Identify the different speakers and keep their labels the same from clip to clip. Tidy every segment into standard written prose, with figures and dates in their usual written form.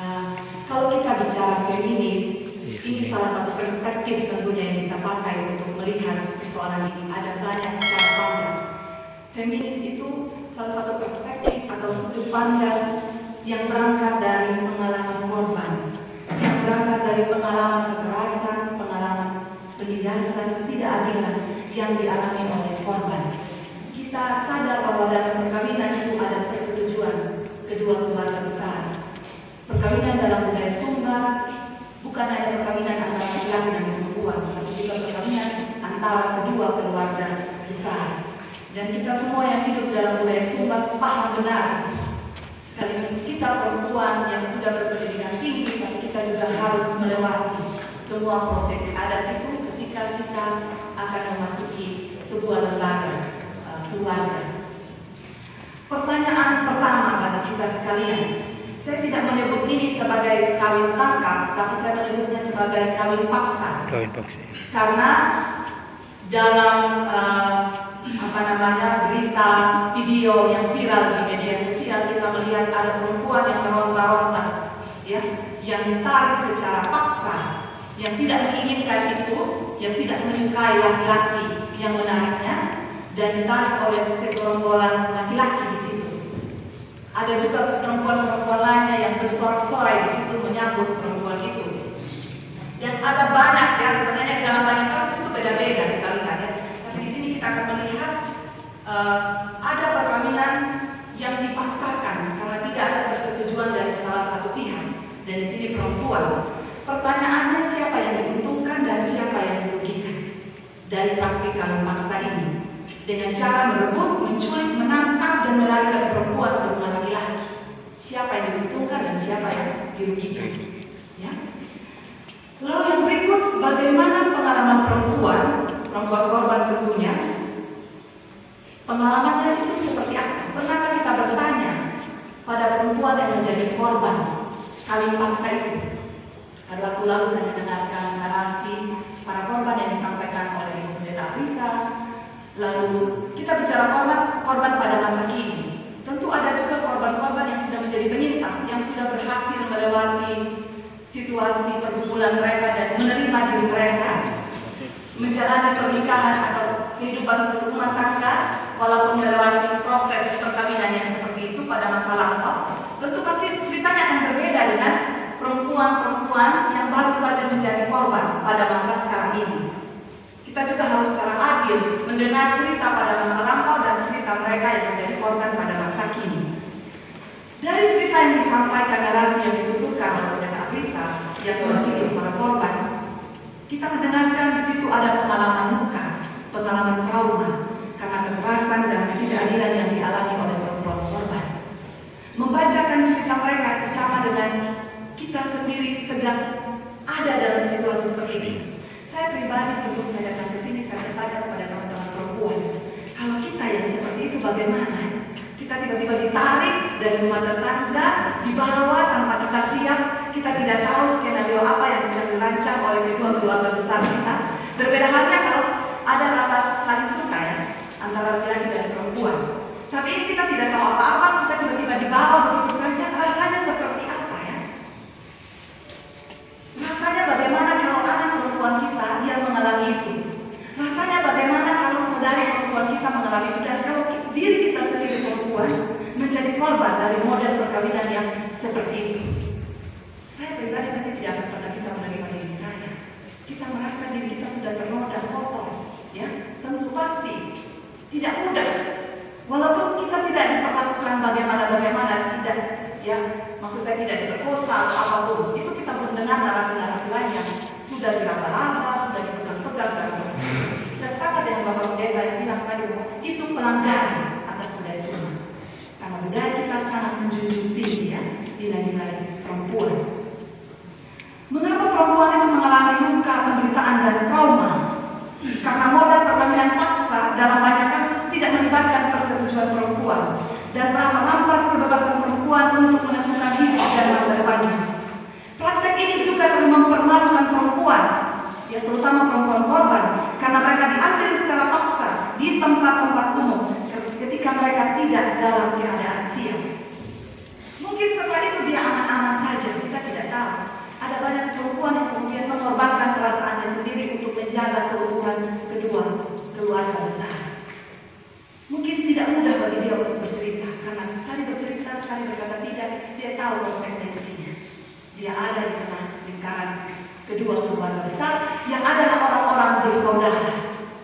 Speaker 1: Kalau kita bicara feminis, ini salah satu perspektif tentunya yang kita pakai untuk melihat persoalan ini. Ada banyak cara pandang. Feminis itu salah satu perspektif atau sudut pandang yang berangkat dari pengalaman korban, yang berangkat dari pengalaman kekerasan, pengalaman penindasan, ketidakadilan yang dialami oleh korban. Kita sadar bahwa dalam perkawinan itu ada persetujuan kedua keluarga besar. Perkawinan dalam budaya Sumba bukan hanya perkawinan antara laki-laki dan perempuan, tapi juga perkawinan antara kedua keluarga besar. Dan kita semua yang hidup dalam budaya Sumba paham benar. Sekali kita perempuan yang sudah berpendidikan tinggi, tapi kita juga harus melewati semua proses adat itu ketika kita akan memasuki sebuah lembaga keluarga. Pertanyaan pertama bagi kita sekalian, saya tidak menyebut ini sebagai kawin tangkap, tapi saya menyebutnya sebagai kawin paksa.
Speaker 2: Kawin paksa.
Speaker 1: Karena dalam berita video yang viral di media sosial, kita melihat ada perempuan yang meronta-ronta, ya, yang ditarik secara paksa, yang tidak menginginkan itu, yang tidak menyukai laki-laki yang menariknya, dan ditarik oleh segerombolan laki-laki di situ. Ada juga perempuan-perempuan lainnya yang bersorak-sorai di situ menyambut perempuan itu. Dan ada banyak, ya, sebenarnya dalam banyak kasus itu beda-beda kita lihat, ya. Tapi di sini kita akan melihat ada perkawinan yang dipaksakan karena tidak ada persetujuan dari salah satu pihak. Dan di sini perempuan. Pertanyaannya, siapa yang diuntungkan dan siapa yang dirugikan dari praktik kawin paksa ini? Dengan cara merebut, menculik, menangkap, dan melarikan perempuan ke rumah laki-laki. Siapa yang diuntungkan dan siapa yang dirugikan? Ya. Lalu yang berikut, bagaimana pengalaman perempuan korban tentunya? Pengalamannya itu seperti apa? Pernahkah kita bertanya pada perempuan yang menjadi korban kawin paksa itu? Pada waktu lalu saya mendengarkan narasi para korban yang disampaikan oleh Ibu Pendeta Aprisa. Lalu kita bicara korban pada masa kini. Tentu ada juga korban-korban yang sudah menjadi penyintas, yang sudah berhasil melewati situasi pergumulan mereka dan menerima diri mereka, menjalani pernikahan atau kehidupan berumah tangga, walaupun melewati proses perkawinan yang seperti itu pada masa lampau. Tentu pasti ceritanya akan berbeda dengan perempuan-perempuan yang baru saja menjadi korban pada masa sekarang ini. Kita juga harus secara adil mendengar cerita pada masa lampau dan cerita mereka yang menjadi korban pada masa kini. Dari cerita yang disampaikan, narasi yang dituturkan oleh Pendeta Aprisa yang mewakili para korban, kita mendengarkan di situ ada pengalaman luka, pengalaman trauma karena kekerasan dan ketidakadilan yang dialami oleh perempuan korban. Membacakan cerita mereka itu sama dengan kita sendiri sedang ada dalam situasi seperti ini. Saya pribadi sebelum saya datang ke sini, saya bertanya kepada teman-teman perempuan, kalau kita yang seperti itu bagaimana? Kita tiba-tiba ditarik dari rumah tetangga, dibawa tanpa kita siap, kita tidak tahu skenario apa yang sedang dirancang oleh kedua keluarga besar kita. Berbeda halnya kalau ada rasa saling suka, ya, antara laki-laki dan perempuan. Tapi ini kita tidak tahu apa-apa, kita tiba-tiba dibawa begitu saja. Rasanya seperti apa, ya? Rasanya bagaimana kalau anak perempuan kita yang mengalami itu? Rasanya bagaimana kalau saudari perempuan kita mengalami itu? Dan kalau diri kita sendiri perempuan menjadi korban dari model perkawinan yang seperti itu? Saya pribadi pasti tidak akan pernah bisa menerima diri saya. Kita merasa diri kita sudah ternoda, kotor, ya. Tentu pasti tidak mudah. Walaupun kita tidak diperlakukan bagaimana, tidak, ya, maksud saya tidak diperkosa atau apapun, itu kita mendengar narasi-narasi lain yang sudah diraba-raba, sudah dipegang-pegang dan saya sepakat dengan Bapak Pendeta yang bilang tadi bahwa itu pelanggaran atas budaya Sumba. Karena budaya kita sangat menjunjung tinggi, ya, nilai-nilai perempuan. Mengapa perempuan itu mengalami luka, penderitaan dan trauma? Karena model perkawinan paksa dalam banyak kasus tidak melibatkan persetujuan perempuan dan telah merampas kebebasan perempuan untuk menentukan hidup dan masa depannya. Praktek ini juga telah mempermalukan perempuan, ya, terutama perempuan korban, karena mereka diambil secara paksa di tempat-tempat umum ketika mereka tidak dalam keadaan siap. Mungkin setelah itu dia aman-aman saja, kita mengorbankan perasaannya sendiri untuk menjaga keutuhan kedua keluarga besar. Mungkin tidak mudah bagi dia untuk bercerita, karena sekali bercerita, sekali berkata tidak, dia tahu konsekuensinya. Dia ada di tengah lingkaran kedua keluarga besar yang adalah orang-orang bersaudara.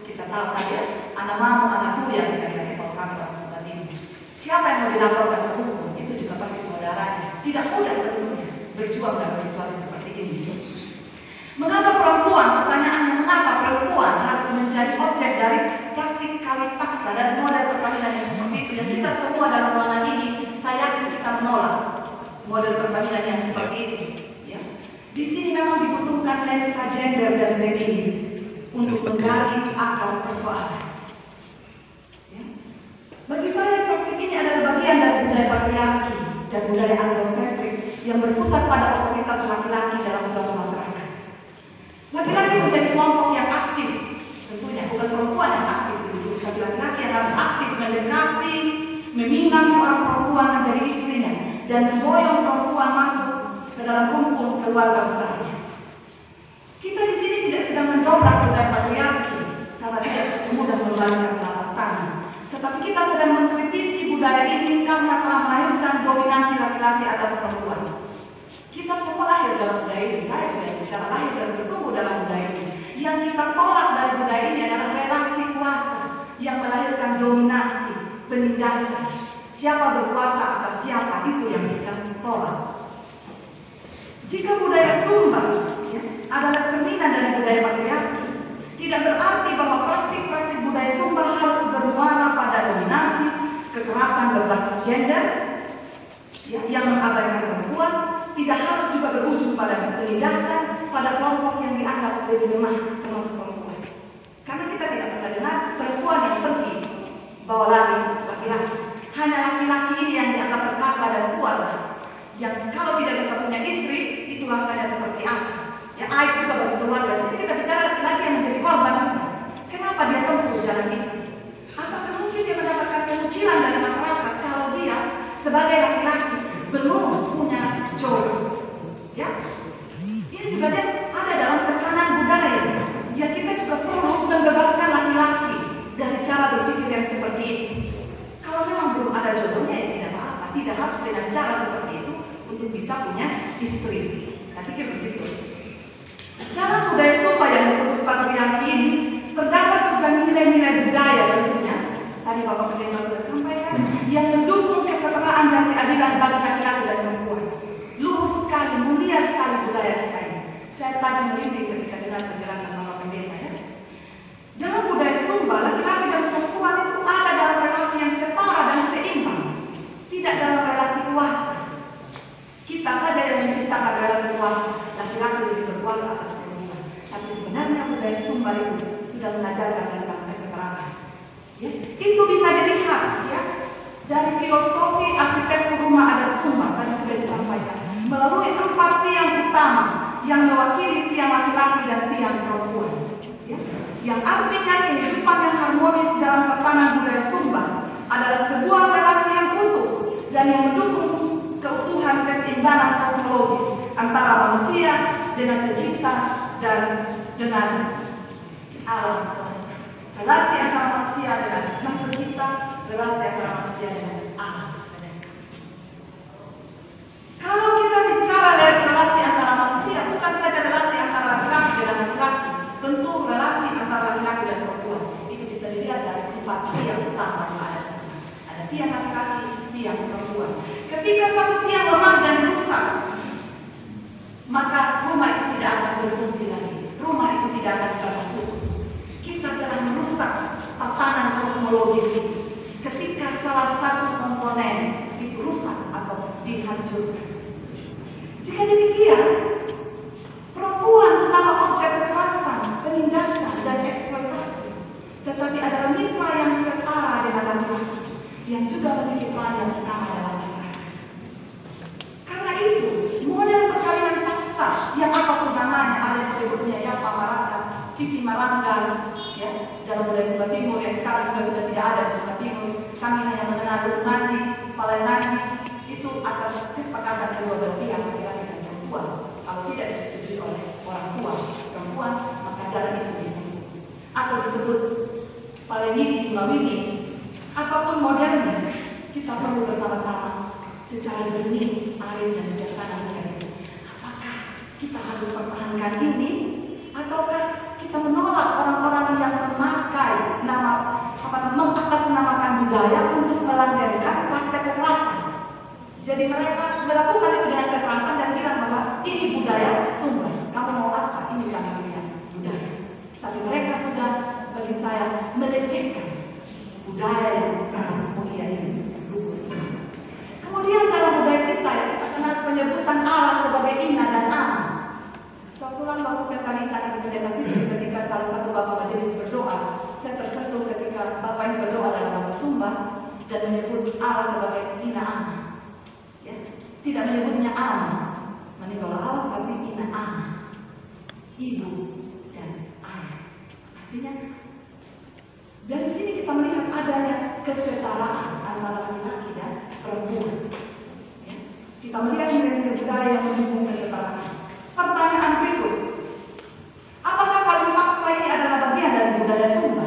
Speaker 1: Kita tahu tadi ya, anak mamu, anak tuya, kita kalau kami orang seperti ini. Siapa yang mau dilaporkan ke hukum? Itu juga pasti saudaranya. Tidak mudah tentunya berjuang dalam situasi seperti ini. Mengapa perempuan? Pertanyaannya, mengapa perempuan harus menjadi objek dari praktik kawin paksa dan model perkawinan yang seperti itu? Dan kita semua dalam ruangan ini, saya yakin kita menolak model perkawinan yang seperti itu. Ya. Di sini memang dibutuhkan lensa gender dan feminis untuk menggali akar persoalan. Ya. Bagi saya, praktik ini adalah bagian dari budaya patriarki dan budaya androsentrik yang berpusat pada otoritas laki-laki dalam suatu masyarakat. Laki-laki menjadi kelompok yang aktif, tentunya bukan perempuan yang aktif dulu, tapi laki-laki yang harus aktif mendekati, meminang seorang perempuan menjadi istrinya dan memboyong perempuan masuk ke dalam rumpun keluarga besarnya. Kita di sini tidak sedang mendobrak budaya patriarki karena tidak semudah membaca telapak tangan, tetapi kita sedang mengkritisi budaya ini karena telah melahirkan dominasi laki-laki atas perempuan. Kita semua lahir dalam budaya ini, saya juga bicara lahir dan bertumbuh dalam budaya ini. Yang kita tolak dari budaya ini adalah relasi kuasa yang melahirkan dominasi, penindasan. Siapa berkuasa atas siapa, itu yang kita tolak. Jika budaya Sumba ya, adalah cerminan dari budaya patriarki, tidak berarti bahwa praktik-praktik budaya Sumba harus bermuara pada dominasi, kekerasan berbasis gender, ya, yang mengabaikan perempuan. Tidak harus juga berujung pada penindasan pada kelompok yang dianggap lebih lemah, termasuk perempuan. Karena kita tidak pernah dengar perempuan yang pergi bawa lari laki-laki. Hanya laki-laki ini yang dianggap perkasa dan kuat, yang kalau tidak bisa punya istri, itu rasanya seperti apa? Ya, aib juga bagi keluarga. Jadi kita bicara laki-laki yang menjadi korban juga. Kenapa dia tempuh jalan itu? Apakah mungkin dia mendapatkan kemucilan dari masyarakat kalau dia sebagai laki-laki belum punya jodoh? Ya, ini juga dia ada dalam tekanan budaya. Ya, kita juga perlu membebaskan laki-laki dari cara berpikir yang seperti itu. Kalau memang belum ada jodohnya, ya tidak apa-apa. Tidak harus dengan cara seperti itu untuk bisa punya istri. Saya pikir begitu. Dalam budaya Sumba yang disebut patriarki ini, terdapat juga nilai-nilai budaya tentunya. Tadi Bapak Pendeta sudah sampaikan, yang mendukung kesetaraan dan keadilan bagi laki-laki dan perempuan. Luhur sekali, mulia sekali budaya kita ini. Saya tadi merinding ketika dengar penjelasan Bapak Pendeta ya. Dalam budaya Sumba, laki-laki dan perempuan itu ada dalam relasi yang setara dan seimbang, tidak dalam relasi kuasa. Kita saja yang menciptakan relasi kuasa, laki-laki lebih berkuasa atas perempuan. Tapi sebenarnya budaya Sumba itu sudah mengajarkan tentang kesetaraan. Ya, itu bisa dilihat ya dari filosofi arsitektur rumah adat Sumba tadi sudah disampaikan melalui 4 tiang utama yang mewakili tiang laki-laki dan tiang perempuan. Ya, yang artinya kehidupan yang harmonis dalam tatanan budaya Sumba adalah sebuah relasi yang utuh dan yang mendukung keutuhan keseimbangan kosmologis antara manusia dengan pencipta dan dengan alam semesta. Relasi antara manusia dengan sang pencipta, relasi antara manusia dengan alam semesta. Kalau kita bicara relasi antara manusia, bukan saja relasi antara laki-laki dengan laki-laki, tentu relasi antara laki-laki dan perempuan itu bisa dilihat dari 4 tiang utama yang ada semua. Ada tiang laki-laki, tiang perempuan. Ketika satu tiang lemah dan rusak, maka rumah itu tidak akan berfungsi lagi. Rumah itu tidak akan terbentuk. Kita telah merusak tatanan kosmologis itu ketika salah satu komponen itu rusak atau dihancurkan. Jika demikian, perempuan bukanlah objek kekerasan, penindasan, dan eksploitasi, tetapi adalah mitra yang setara dengan laki-laki yang juga memiliki peran yang sama dalam masyarakat. Karena itu, model perkawinan paksa yang apapun namanya, ada yang menyebutnya ya pamaranda, Kiki Marangga, ya, dalam budaya Sumba Timur yang sekarang juga sudah tidak ada di Sumba Timur. Kami hanya mendengar Lunandi, Palengani, itu atas kesepakatan kedua belah pihak laki-laki dan perempuan. Kalau tidak disetujui oleh orang tua Niki Mawini, apapun modelnya, kita perlu bersama-sama secara jernih, arif dan bijaksana melihat. Apakah kita harus pertahankan ini, ataukah kita menolak orang-orang yang memakai nama mengatasnamakan budaya untuk melanggengkan praktek kekerasan? Jadi mereka melakukan itu dengan kekerasan dan bilang bahwa ini budaya Sumba. Kamu mau apa? Ini kami punya budaya. Tapi mereka sudah bagi saya melecehkan budaya yang sangat mulia ini. Kemudian dalam budaya kita ya, kita kenal penyebutan Allah sebagai Ina dan Ama. Suatu waktu Kekanisan yang pendeta Fitri, ketika salah satu bapak majelis berdoa, saya tersentuh ketika bapak ini berdoa dalam bahasa Sumba dan menyebut Allah sebagai Ina Ama. Ya, tidak menyebutnya Ama, meninggal Allah, tapi Ina Ama, ibu dan ayah. Artinya dari sini kita melihat adanya kesetaraan antara laki-laki dan perempuan. Ya, kita melihat nilai-nilai budaya yang mendukung kesetaraan. Pertanyaan berikut, apakah kawin paksa ini adalah bagian dari budaya Sumba?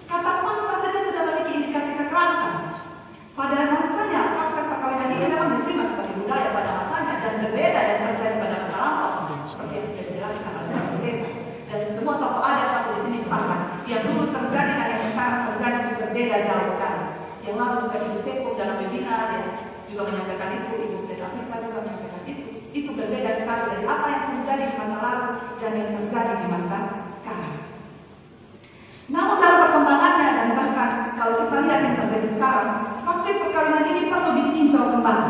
Speaker 1: Kata paksa saja sudah memiliki indikasi kekerasan. Pada masanya, praktek perkawinan ini memang diterima sebagai budaya pada masanya dan berbeda yang terjadi pada masa lampau, seperti yang sudah dijelaskan oleh Pak Pendeta. Dan semua tokoh adat pasti di sini sepakat. Yang dulu terjadi dan yang sekarang terjadi itu berbeda jauh sekali. Yang lalu juga Ibu Sepo dalam webinar ya juga menyampaikan itu, Ibu Pendeta Prisca juga menyampaikan itu. Itu berbeda sekali dari apa yang terjadi di masa lalu dan yang terjadi di masa sekarang. Namun dalam perkembangannya dan bahkan kalau kita lihat yang terjadi sekarang, praktik perkawinan ini perlu ditinjau kembali.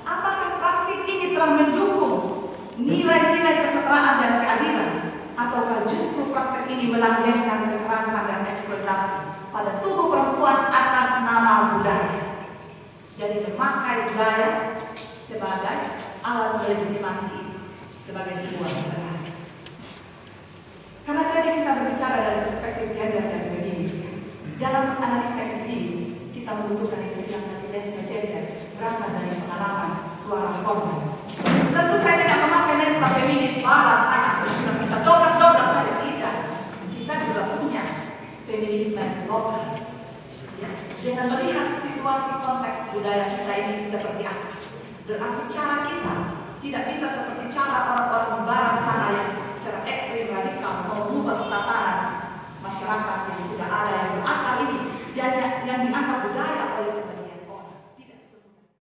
Speaker 1: Apakah praktik ini telah mendukung nilai-nilai kesetaraan dan keadilan, ataukah justru praktik ini melanggengkan kekerasan dan eksploitasi pada tubuh perempuan atas nama budaya? Jadi memakai budaya sebagai alat legitimasi sebagai sebuah budaya. Karena tadi kita berbicara dari perspektif gender dan feminis, dalam analisa ini kita membutuhkan istilah lensa gender berangkat dari pengalaman suara korban. Tentu saya tidak memakai lensa feminis barat sangat kita dobrak saja, tidak. Kita juga punya feminisme lokal. Ya, dengan melihat situasi konteks budaya kita ini seperti apa. Berarti cara kita tidak bisa seperti cara orang-orang di barat sana yang secara ekstrim radikal mau mengubah tatanan masyarakat yang sudah ada yang berakal ini dan yang dianggap